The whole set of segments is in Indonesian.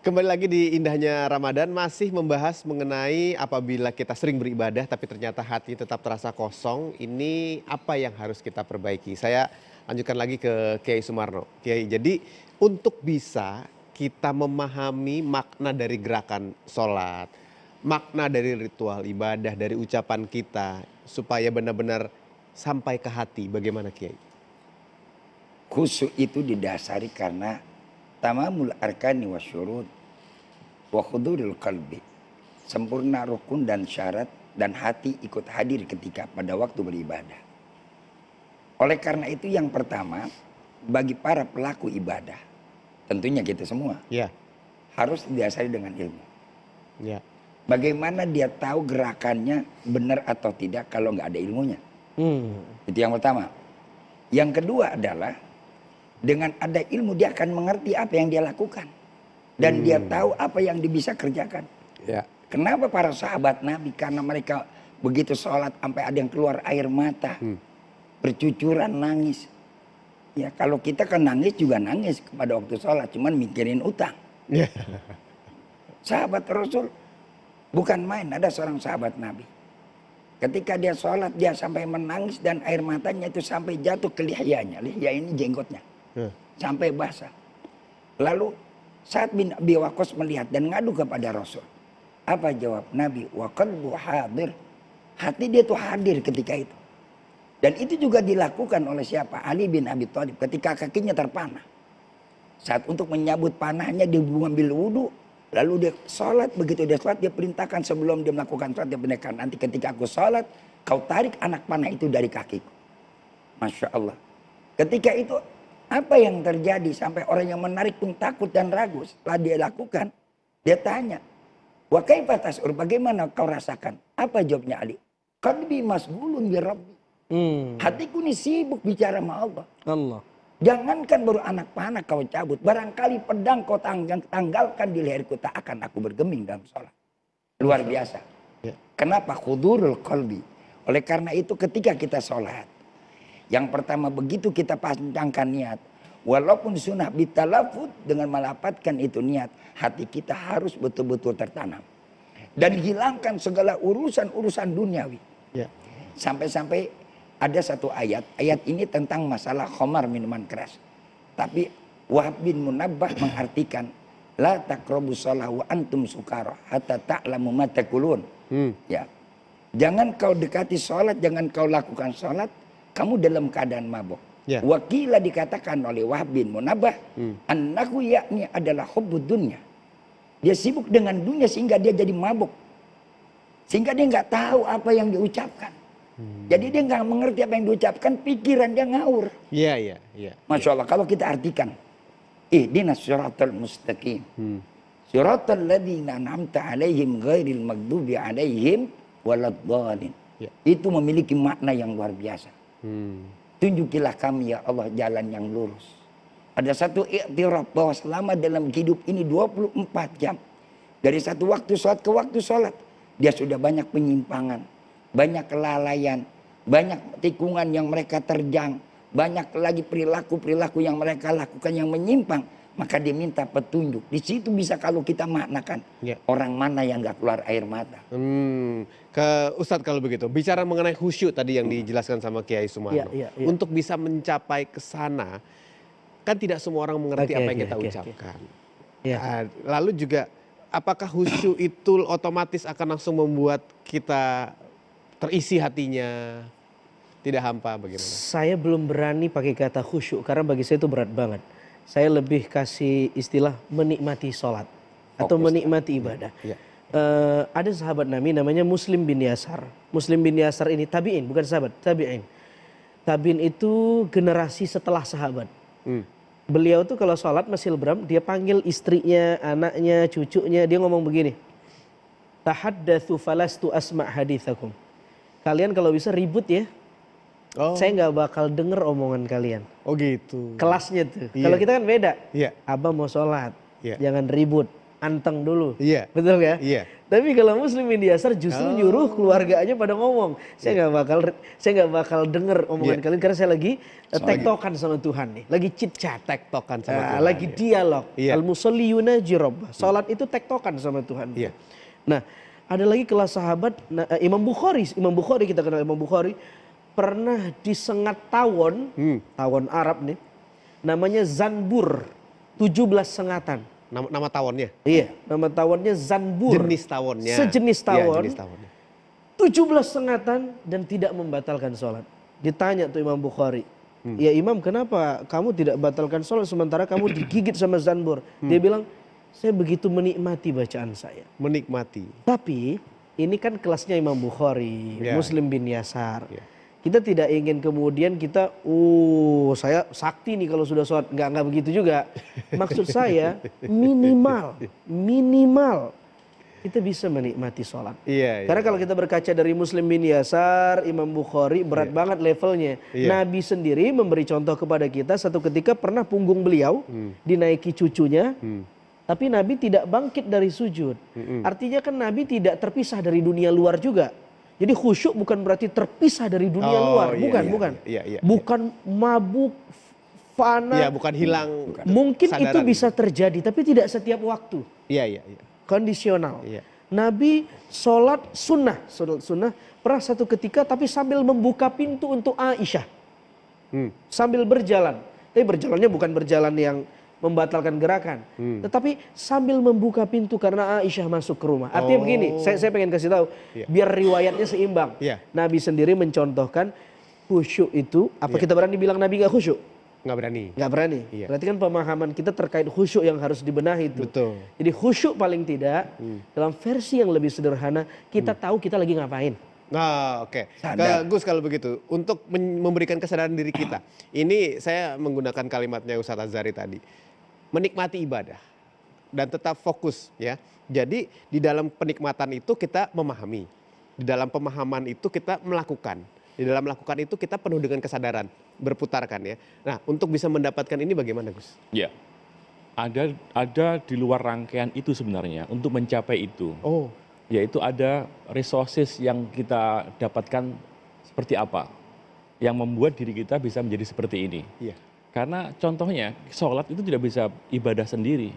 Kembali lagi di indahnya Ramadan, masih membahas mengenai apabila kita sering beribadah tapi ternyata hati tetap terasa kosong, ini apa yang harus kita perbaiki. Saya lanjutkan lagi ke Kiai Sumarno. Kiai, jadi untuk bisa kita memahami makna dari gerakan sholat, makna dari ritual ibadah, dari ucapan kita, supaya benar-benar sampai ke hati, bagaimana Kiai? Khusyuk itu didasari karena tamamul arkani wa syurut wa khuduril qalbi. Sempurna rukun dan syarat dan hati ikut hadir ketika pada waktu beribadah. Oleh karena itu yang pertama bagi para pelaku ibadah, tentunya kita semua Ya, harus didasari dengan ilmu. ya. Bagaimana dia tahu gerakannya benar atau tidak kalau nggak ada ilmunya. Itu yang pertama. Yang kedua adalah dengan ada ilmu dia akan mengerti apa yang dia lakukan. Dan dia tahu apa yang dia bisa kerjakan. Ya. Kenapa para sahabat Nabi? Karena mereka begitu sholat sampai ada yang keluar air mata. Bercucuran nangis. Ya kalau kita kan nangis juga nangis pada waktu sholat. Cuman mikirin utang. Ya. Sahabat Rasul bukan main. Ada seorang sahabat Nabi. Ketika dia sholat dia sampai menangis dan air matanya itu sampai jatuh ke lihyanya. Lihya ini jenggotnya. Sampai basah. Lalu Sa'ad bin Abi Waqqas melihat dan ngadu kepada Rasul. Apa jawab Nabi? Wa qalbu hadir. Hati dia tuh hadir ketika itu. Dan itu juga dilakukan oleh siapa? Ali bin Abi Thalib ketika kakinya terpanah. Saat untuk menyabut panahnya dia mengambil wudhu. Lalu dia sholat. Begitu dia sholat dia perintahkan sebelum dia melakukan sholat. Dia perintahkan nanti ketika aku sholat. Kau tarik anak panah itu dari kakiku. Masya Allah. Ketika itu apa yang terjadi sampai orang yang menarik pun takut dan ragu. Setelah dia lakukan, dia tanya, wa kaifa tas'ur, bagaimana kau rasakan? Apa jawabnya Ali? Qalbi masghulun bi rabbi. Hatiku ini sibuk bicara sama Allah. Jangankan baru anak panah kau cabut, barangkali pedang kau tanggalkan di leherku, tak akan aku bergeming dalam sholat. Luar biasa. Kenapa? Khudurul qalbi. Oleh karena itu ketika kita sholat, yang pertama begitu kita pancangkan niat. Walaupun sunnah bitalafud dengan melapatkan itu niat. Hati kita harus betul-betul tertanam. Dan hilangkan segala urusan-urusan duniawi. Sampai-sampai ada satu ayat. Ayat ini tentang masalah khamar minuman keras. Tapi Wahab bin Munabbah mengartikan. La taqrabus shalah wa antum sukara hatta ta'lamu ma taqulun. Ya. Jangan kau dekati sholat, jangan kau lakukan sholat. Kamu dalam keadaan mabuk. Wakilah dikatakan oleh Wahab bin Munabbah. Annahu yakni adalah hubbud dunya. Dia sibuk dengan dunia sehingga dia jadi mabuk. Sehingga dia nggak tahu apa yang diucapkan. Jadi dia nggak mengerti apa yang diucapkan. Pikiran dia ngawur. Iya. Masya Allah. Kalau kita artikan. Ihdinas siratal mustaqim. Siratal ladzina an'amta alaihim ghairil maghdubi alaihim waladdallin. Itu memiliki makna yang luar biasa. Tunjukilah kami ya Allah jalan yang lurus. Ada satu iktiraf bahwa selama dalam hidup ini 24 jam. Dari satu waktu sholat ke waktu sholat. Dia sudah banyak penyimpangan. Banyak kelalaian. Banyak tikungan yang mereka terjang. Banyak lagi perilaku-perilaku yang mereka lakukan yang menyimpang. Maka dia minta petunjuk. Di situ bisa kalau kita maknakan. Orang mana yang gak keluar air mata. Ke Ustadz kalau begitu. Bicara mengenai khusyuk tadi yang dijelaskan sama Kiai Sumarno. Untuk bisa mencapai ke sana. Kan tidak semua orang mengerti apa yang kita ucapkan. Lalu juga apakah khusyuk itu otomatis akan langsung membuat kita terisi hatinya. Tidak hampa bagaimana? Saya belum berani pakai kata khusyuk. Karena bagi saya itu berat banget. Saya lebih kasih istilah menikmati sholat atau menikmati ibadah. Ada sahabat Nabi namanya Muslim bin Yasar. Muslim bin Yasar ini tabi'in, bukan sahabat, tabi'in. Tabi'in itu generasi setelah sahabat. Beliau tuh kalau sholat masih lebram, dia panggil istrinya, anaknya, cucunya, dia ngomong begini. Tahaddatsu falastu asma' hadithakum. Kalian kalau bisa ribut ya. Saya nggak bakal denger omongan kalian. Oh gitu. Kelasnya tuh. Kalau kita kan beda. Abah mau sholat, jangan ribut, anteng dulu. Betul ya? Tapi kalau muslimin diasar justru nyuruh keluarganya pada ngomong. Saya nggak bakal denger omongan kalian karena saya lagi tektokan sama Tuhan nih, lagi chit chat, tektokan sama Tuhan. lagi dialog. Iya. Al-musalli yunaji rabbah. Salat itu tektokan sama Tuhan. Iya. Nah, ada lagi kelas sahabat Imam Bukhari kita kenal Imam Bukhari pernah disengat tawon, tawon Arab nih. Namanya zanbur, 17 sengatan. Nama tawonnya? Iya, nama tawonnya zanbur. Jenis tawonnya. Sejenis tawon. Iya, jenis tawonnya. 17 sengatan dan tidak membatalkan sholat. Ditanya tuh Imam Bukhari. Ya Imam, kenapa kamu tidak batalkan sholat sementara kamu digigit sama zanbur? Dia bilang, saya begitu menikmati bacaan saya. Menikmati. Tapi ini kan kelasnya Imam Bukhari, Ya. Muslim bin Yasar. Ya. Kita tidak ingin kemudian kita, saya sakti nih kalau sudah sholat. Nggak begitu juga. Maksud saya minimal kita bisa menikmati sholat. Iya, Karena kalau kita berkaca dari Muslim bin Yasar, Imam Bukhari berat banget levelnya. Iya. Nabi sendiri memberi contoh kepada kita satu ketika pernah punggung beliau dinaiki cucunya. Tapi Nabi tidak bangkit dari sujud. Artinya kan Nabi tidak terpisah dari dunia luar juga. Jadi khusyuk bukan berarti terpisah dari dunia luar, bukan. Iya. Bukan mabuk, fana. Iya, bukan hilang. Mungkin itu kesadaran. bisa terjadi, tapi tidak setiap waktu. Iya. Kondisional. Iya. Nabi sholat sunnah pernah satu ketika tapi sambil membuka pintu untuk Aisyah. Sambil berjalan. Tapi berjalannya bukan berjalan yang membatalkan gerakan. Tetapi sambil membuka pintu karena Aisyah masuk ke rumah. Artinya begini, saya pengen kasih tahu. Iya. Biar riwayatnya seimbang. Iya. Nabi sendiri mencontohkan khusyuk itu. Apa kita berani bilang Nabi gak khusyuk? Nggak berani. Gak berani. Iya. Berarti kan pemahaman kita terkait khusyuk yang harus dibenahi itu. Betul. Jadi khusyuk paling tidak dalam versi yang lebih sederhana kita tahu kita lagi ngapain. Nah, oke. Sadar. Gus, kalau begitu, untuk memberikan kesadaran diri kita, ini saya menggunakan kalimatnya Ustadz Azhari tadi, menikmati ibadah dan tetap fokus ya. Jadi di dalam penikmatan itu kita memahami, di dalam pemahaman itu kita melakukan, di dalam melakukan itu kita penuh dengan kesadaran, berputarkan ya. Nah, untuk bisa mendapatkan ini bagaimana, Gus? Ya, ada di luar rangkaian itu sebenarnya untuk mencapai itu. Oh, Yaitu ada resources yang kita dapatkan seperti apa, yang membuat diri kita bisa menjadi seperti ini. iya. Karena contohnya sholat itu tidak bisa ibadah sendiri,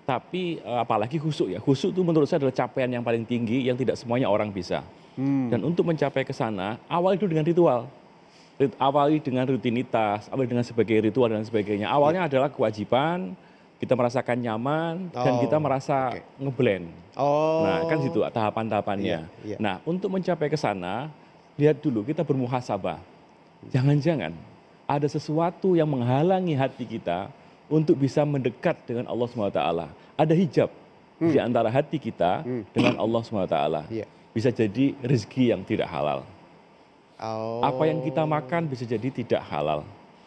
tapi apalagi khusyuk ya. Khusyuk itu menurut saya adalah capaian yang paling tinggi yang tidak semuanya orang bisa. Dan untuk mencapai ke sana, awal itu dengan ritual. Awali dengan rutinitas, awali dengan sebagai ritual dan sebagainya. Awalnya adalah kewajiban, kita merasakan nyaman, dan kita merasa ngeblend. Nah, kan situ tahapan-tahapannya. Iya. Nah, untuk mencapai ke sana, lihat dulu kita bermuhasabah. Jangan-jangan ada sesuatu yang menghalangi hati kita untuk bisa mendekat dengan Allah SWT. Ada hijab di antara hati kita dengan Allah SWT. Iya. Bisa jadi rezeki yang tidak halal. Apa yang kita makan bisa jadi tidak halal.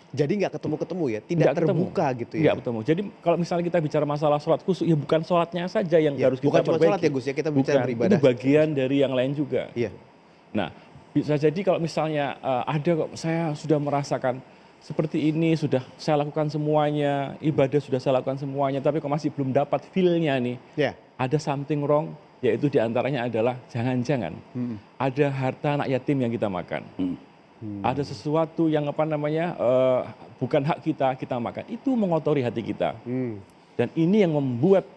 Jadi nggak ketemu-ketemu ya, tidak Nggak ketemu. terbuka gitu ya. Nggak ketemu. Jadi kalau misalnya kita bicara masalah sholat khusyuk, ya bukan sholatnya saja yang Ya, harus kita bukan cuma perbaiki. sholat ya, Gus ya, kita bicara Bukan. beribadah. Itu bagian dari yang lain juga. Iya. Nah, bisa jadi kalau misalnya ada kok saya sudah merasakan seperti ini, sudah saya lakukan semuanya, ibadah sudah saya lakukan semuanya, tapi kok masih belum dapat feel-nya nih. Ya. Ada something wrong, yaitu diantaranya adalah jangan-jangan ada harta anak yatim yang kita makan. Ada sesuatu yang bukan hak kita makan. Itu mengotori hati kita. Dan ini yang membuat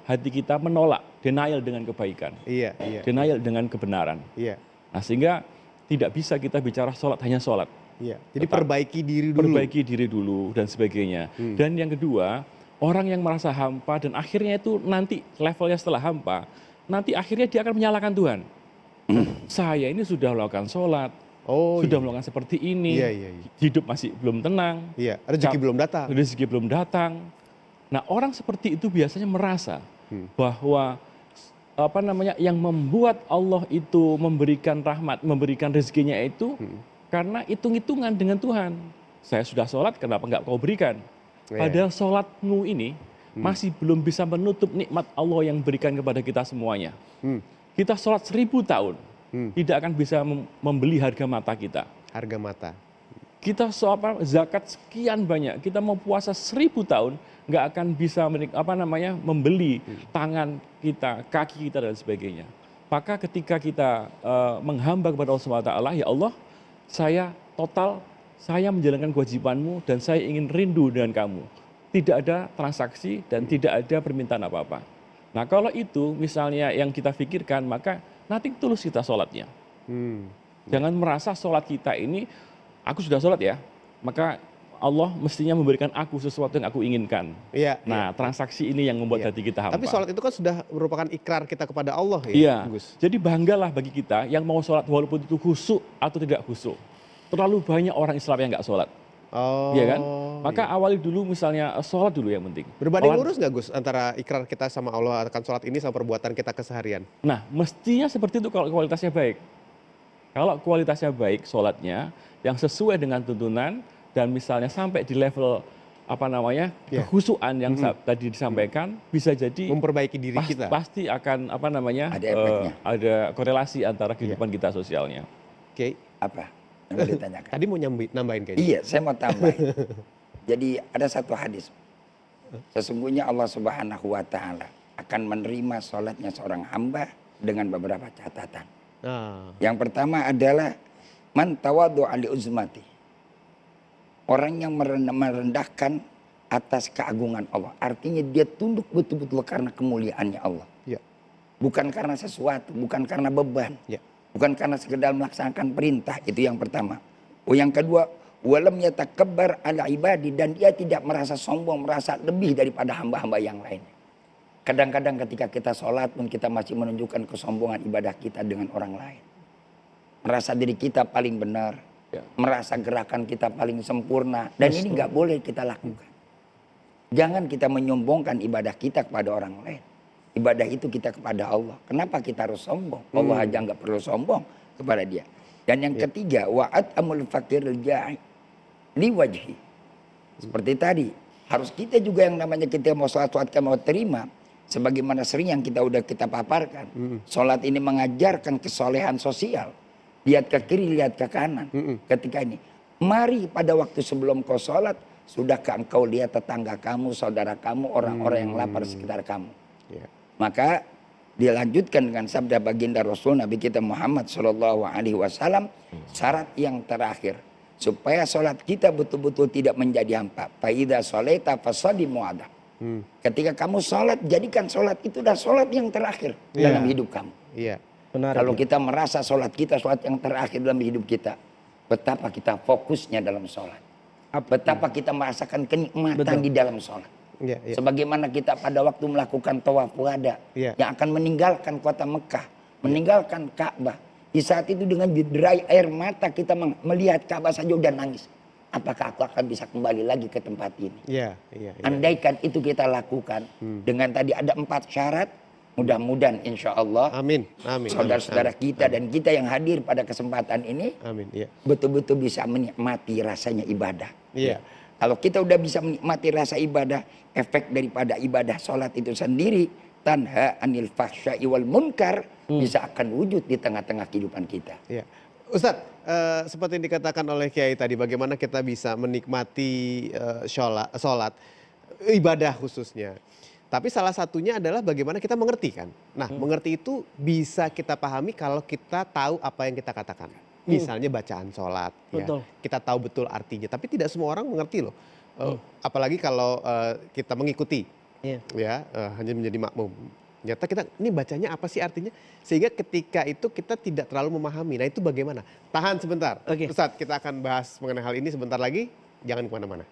hati kita menolak, denial dengan kebaikan. Iya. Denial dengan kebenaran. Iya. Nah, sehingga tidak bisa kita bicara sholat hanya sholat. Iya. Jadi Tetap perbaiki diri dulu. Perbaiki diri dulu dan sebagainya. Dan yang kedua, orang yang merasa hampa dan akhirnya itu nanti levelnya setelah hampa, nanti akhirnya dia akan menyalahkan Tuhan. Saya ini sudah melakukan sholat, sudah melakukan seperti ini, Iya. hidup masih belum tenang, Iya. Rezeki belum datang. rezeki belum datang. Nah, orang seperti itu biasanya merasa bahwa yang membuat Allah itu memberikan rahmat, memberikan rezekinya itu karena hitung-hitungan dengan Tuhan. Saya sudah sholat, kenapa enggak kau berikan? Padahal sholatmu ini masih belum bisa menutup nikmat Allah yang berikan kepada kita semuanya. Kita sholat 1000 tahun, tidak akan bisa membeli harga mata kita. Harga mata. Kita zakat sekian banyak, kita mau puasa 1000 tahun, nggak akan bisa membeli tangan kita, kaki kita dan sebagainya. Maka ketika kita menghamba kepada Allah SWT, ya Allah, saya menjalankan kewajibanmu dan saya ingin rindu dengan kamu. Tidak ada transaksi dan tidak ada permintaan apa-apa. Nah kalau itu misalnya yang kita pikirkan, maka nothing tulus kita sholatnya. Jangan merasa sholat kita ini, aku sudah sholat ya, maka Allah mestinya memberikan aku sesuatu yang aku inginkan. Iya. Nah, transaksi ini yang membuat hati kita hampa. Tapi sholat itu kan sudah merupakan ikrar kita kepada Allah ya, Iya. Gus. Jadi banggalah bagi kita yang mau sholat walaupun itu khusyuk atau tidak khusyuk. Terlalu banyak orang Islam yang nggak sholat. Oh. Iya kan? Maka awali dulu misalnya sholat dulu yang penting. Berbanding lurus nggak Gus antara ikrar kita sama Allah akan sholat ini sama perbuatan kita keseharian? Nah, mestinya seperti itu kalau kualitasnya baik. Kalau kualitasnya baik sholatnya yang sesuai dengan tuntunan dan misalnya sampai di level kekhusyuan yang tadi disampaikan, bisa jadi memperbaiki diri kita. Pasti akan ada efeknya. Ada korelasi antara kehidupan kita sosialnya. Oke. Apa yang mau ditanyakan? Tadi mau nambahin kayaknya. Iya, saya mau tambahin. Jadi ada satu hadis. Sesungguhnya Allah Subhanahu wa taala akan menerima sholatnya seorang hamba dengan beberapa catatan. Yang pertama adalah man tawaddu'a li uzmati. Orang yang merendahkan atas keagungan Allah. Artinya dia tunduk betul-betul karena kemuliaannya Allah. Ya. Bukan karena sesuatu, bukan karena beban. Ya. Bukan karena sekedar melaksanakan perintah. Itu yang pertama. Yang kedua, walam yatakabbar ala ibadi. Dan dia tidak merasa sombong, merasa lebih daripada hamba-hamba yang lainnya. Kadang-kadang ketika kita sholat pun kita masih menunjukkan kesombongan ibadah kita dengan orang lain. Merasa diri kita paling benar. Merasa gerakan kita paling sempurna. Dan ini nggak boleh kita lakukan. Jangan kita menyombongkan ibadah kita kepada orang lain. Ibadah itu kita kepada Allah. Kenapa kita harus sombong? Allah aja nggak perlu sombong kepada dia. Dan yang ketiga, wa'at amul fakiril ja'i liwajhi. Seperti tadi, harus kita juga yang namanya kita mau sholat kita mau terima. Sebagaimana sering yang kita paparkan. Sholat ini mengajarkan kesolehan sosial. Lihat ke kiri, lihat ke kanan. Ketika ini, mari pada waktu sebelum kau sholat, sudahkah engkau lihat tetangga kamu, saudara kamu, orang-orang yang lapar di sekitar kamu. Maka dilanjutkan dengan sabda baginda Rasul Nabi kita Muhammad SAW, syarat yang terakhir supaya sholat kita betul-betul tidak menjadi hampa. Faida sholeta fasadi mu'adah. Ketika kamu sholat, jadikan sholat itu dah sholat yang terakhir dalam hidup kamu. Benar, kalau kita merasa sholat kita sholat yang terakhir dalam hidup kita, betapa kita fokusnya dalam sholat, betapa kita merasakan kenikmatan di dalam sholat. Sebagaimana kita pada waktu melakukan tawaf wada yang akan meninggalkan kota Mekah, meninggalkan Ka'bah. Di saat itu dengan derai air mata kita melihat Ka'bah saja udah nangis. Apakah aku akan bisa kembali lagi ke tempat ini? Andaikan itu kita lakukan dengan tadi ada 4 syarat. Mudah-mudahan insya Allah saudara-saudara kita dan kita yang hadir pada kesempatan ini betul-betul bisa menikmati rasanya ibadah. Kalau kita udah bisa menikmati rasa ibadah, efek daripada ibadah sholat itu sendiri, tanha anil fahsya'i wal munkar, bisa akan wujud di tengah-tengah kehidupan kita. Ustadz, seperti yang dikatakan oleh Kiai tadi, bagaimana kita bisa menikmati sholat, ibadah khususnya. Tapi salah satunya adalah bagaimana kita mengerti kan. Nah, mengerti itu bisa kita pahami kalau kita tahu apa yang kita katakan. Misalnya bacaan sholat, kita tahu betul artinya. Tapi tidak semua orang mengerti loh. Apalagi kalau kita mengikuti, hanya menjadi makmum. Ternyata kita, ini bacanya apa sih artinya? Sehingga ketika itu kita tidak terlalu memahami. Nah itu bagaimana? Tahan sebentar. Ustadz, kita akan bahas mengenai hal ini sebentar lagi. Jangan kemana-mana.